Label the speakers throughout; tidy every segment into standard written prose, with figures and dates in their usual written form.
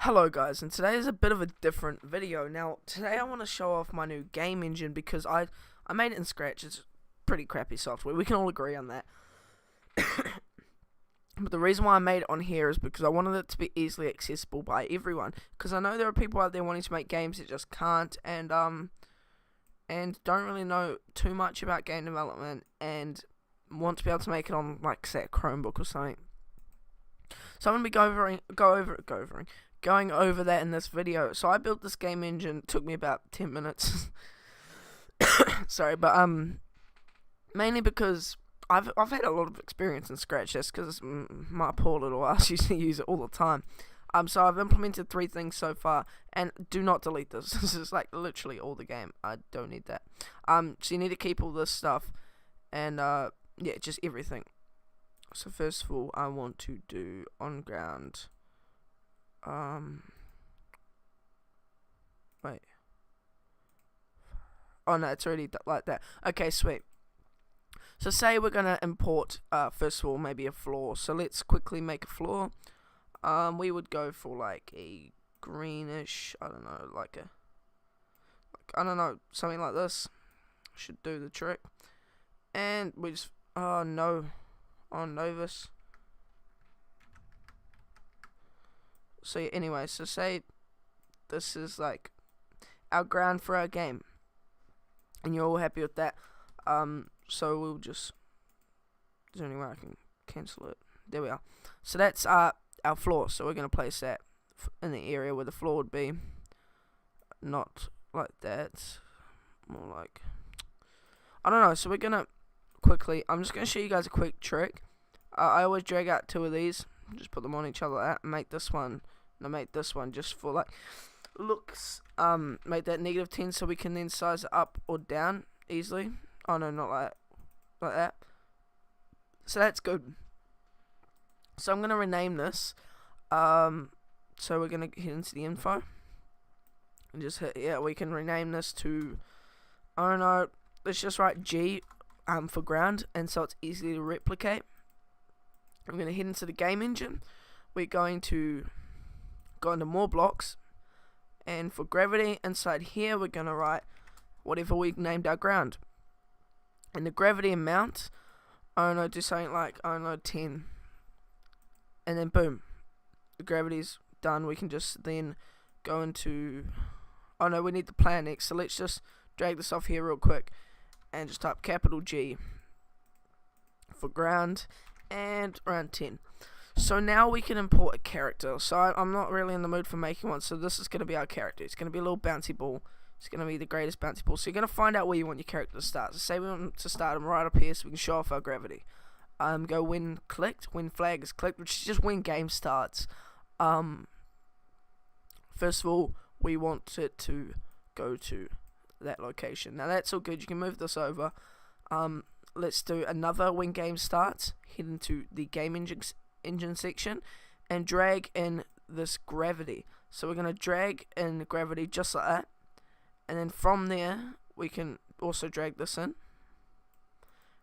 Speaker 1: Hello guys, and today is a bit of a different video. Now, today I want to show off my new game engine because I made it in Scratch. It's pretty crappy software, we can all agree on that. But the reason why I made it on here is because I wanted it to be easily accessible by everyone. Because I know there are people out there wanting to make games that just can't, and don't really know too much about game development, and want to be able to make it on, like, say, a Chromebook or something. So I'm going to be going over that in this video. So I built this game engine. It took me about 10 minutes. Sorry, but mainly because I've had a lot of experience in Scratch. That's because my poor little ass used to use it all the time. So I've implemented 3 things so far, and do not delete this. This is like literally all the game. I don't need that. So you need to keep all this stuff, and yeah, just everything. So first of all, I want to do on ground. Wait. Oh no, it's already like that. Okay, sweet. So say we're gonna import, first of all, maybe a floor. So let's quickly make a floor. We would go for like a greenish, I don't know, something like this. Should do the trick. And we just, oh no, on Novus. So yeah, anyway, so say this is like our ground for our game, and you're all happy with that. So we'll just, is there any way I can cancel it? There we are. So that's our floor. So we're gonna place that in the area where the floor would be. Not like that, more like, I don't know. So we're gonna quickly, I'm just gonna show you guys a quick trick. I always drag out 2 of these, just put them on each other like that, and make this one just for like looks. Make that -10 so we can then size it up or down easily. Oh no, not like that. So that's good. So I'm gonna rename this. So we're gonna head into the info and just hit, yeah, we can rename this to, I don't know, let's just write G for ground, and so it's easy to replicate. I'm going to head into the game engine. We're going to go into more blocks, and for gravity inside here we're going to write whatever we named our ground, and the gravity amount, I don't know, do something like, I don't know, 10, and then boom, the gravity's done. We can just then go into, oh no, we need the player next, so let's just drag this off here real quick and just type capital G for ground and around 10. So now we can import a character. So I'm not really in the mood for making one, so this is going to be our character. It's going to be a little bouncy ball. It's going to be the greatest bouncy ball. So you're going to find out where you want your character to start. So say we want to start him right up here so we can show off our gravity. Go when flag is clicked, which is just when game starts. First of all, we want it to go to that location. Now that's all good. You can move this over. Let's do another when game starts. Head into the game engine section and drag in this gravity. So we're going to drag in gravity just like that, and then from there we can also drag this in.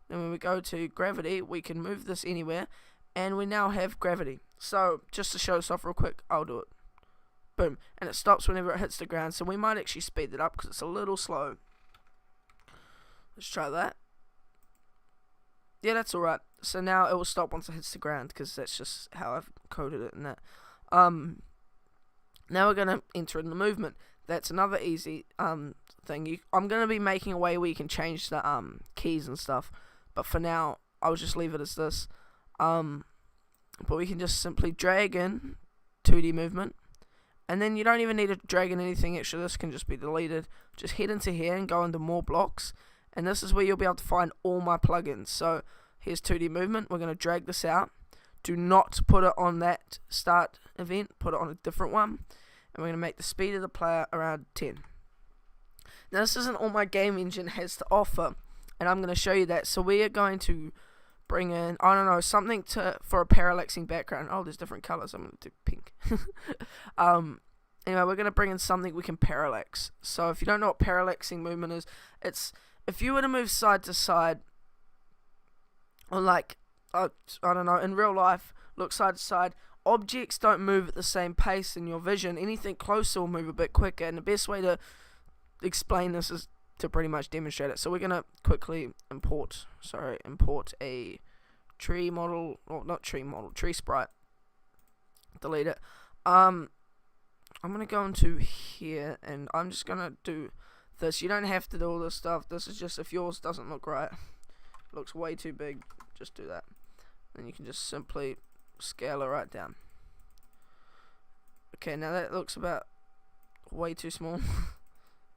Speaker 1: Then when we go to gravity, we can move this anywhere, and we now have gravity. So just to show this off real quick, I'll do it. Boom, and it stops whenever it hits the ground. So we might actually speed it up because it's a little slow. Let's try that. Yeah, that's alright. So now it will stop once it hits the ground, because that's just how I've coded it in that. Now we're going to enter in the movement. That's another easy thing. I'm going to be making a way where you can change the keys and stuff, but for now I'll just leave it as this. But we can just simply drag in 2D movement, and then you don't even need to drag in anything extra. This can just be deleted. Just head into here and go into more blocks, and this is where you'll be able to find all my plugins. So here's 2D movement. We're going to drag this out. Do not put it on that start event. Put it on a different one. And we're going to make the speed of the player around 10. Now this isn't all my game engine has to offer, and I'm going to show you that. So we are going to bring in, I don't know, something for a parallaxing background. Oh, there's different colors. I'm going to do pink. Anyway, we're going to bring in something we can parallax. So if you don't know what parallaxing movement is, it's if you were to move side to side, or like, I don't know, in real life, look side to side objects don't move at the same pace in your vision. Anything closer will move a bit quicker, and the best way to explain this is to pretty much demonstrate it. So we're gonna quickly import a tree model, or not tree model, tree sprite. Delete it. I'm gonna go into here, and I'm just gonna do this. You don't have to do all this stuff. This is just if yours doesn't look right, looks way too big, just do that. Then you can just simply scale it right down. Okay, now that looks about way too small.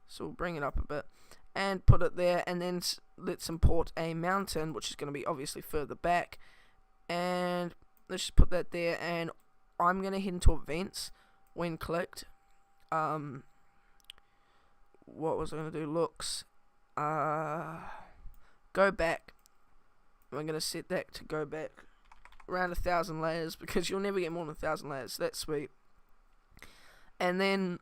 Speaker 1: So we'll bring it up a bit and put it there, and then let's import a mountain, which is going to be obviously further back, and let's just put that there. And I'm going to head into events when clicked. What was I going to do? Looks, go back. I'm going to set that to go back around 1,000 layers, because you'll never get more than 1,000 layers. So that's sweet. And then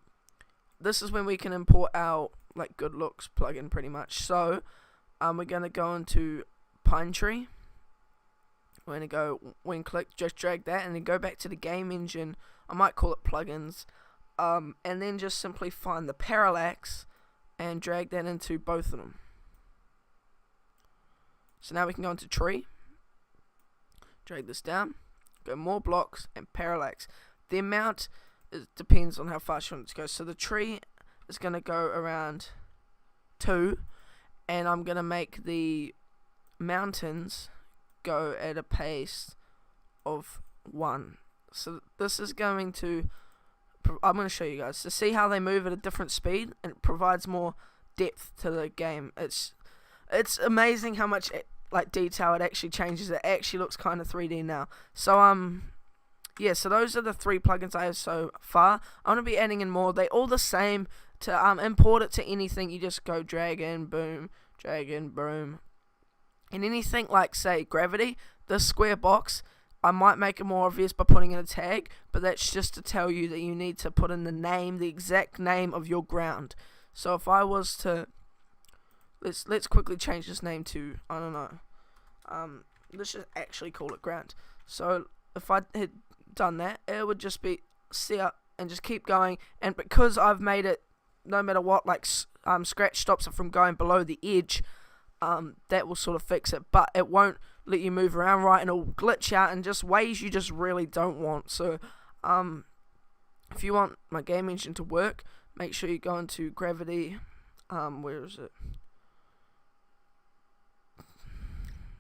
Speaker 1: this is when we can import our like good looks plugin pretty much. So we're going to go into Pine Tree. We're going to go when clicked, just drag that, and then go back to the game engine. I might call it plugins. And then just simply find the parallax and drag that into both of them. So now we can go into tree, drag this down, go more blocks, and parallax. The amount depends on how fast you want it to go. So the tree is going to go around 2, and I'm going to make the mountains go at a pace of 1. So this is going to, I'm going to show you guys to see how they move at a different speed, and it provides more depth to the game. It's amazing how much like detail it actually changes. It actually looks kind of 3D now. So yeah, so those are the 3 plugins I have so far. I'm gonna be adding in more. They all the same. To import it to anything, you just go drag in, boom, and anything like say gravity, this square box, I might make it more obvious by putting in a tag, but that's just to tell you that you need to put in the name, the exact name of your ground. So if I was to let's quickly change this name to, I don't know, let's just actually call it ground. So if I had done that, it would just be set and just keep going. And because I've made it, no matter what, like scratch stops it from going below the edge, that will sort of fix it, but it won't let you move around right, and it'll glitch out in just ways you just really don't want. So if you want my game engine to work, make sure you go into gravity. Where is it?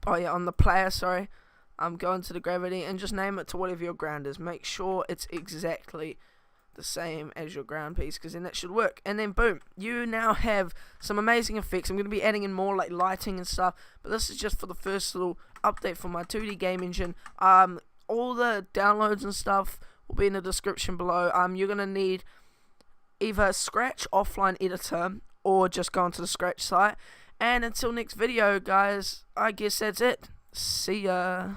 Speaker 1: Oh yeah, on the player, sorry. Go into the gravity and just name it to whatever your ground is. Make sure it's exactly the same as your ground piece, because then that should work. And then boom, you now have some amazing effects. I'm going to be adding in more like lighting and stuff, but this is just for the first little update for my 2D game engine. All the downloads and stuff will be in the description below. You're going to need either Scratch offline editor or just go onto the Scratch site. And until next video, guys, I guess that's it. See ya.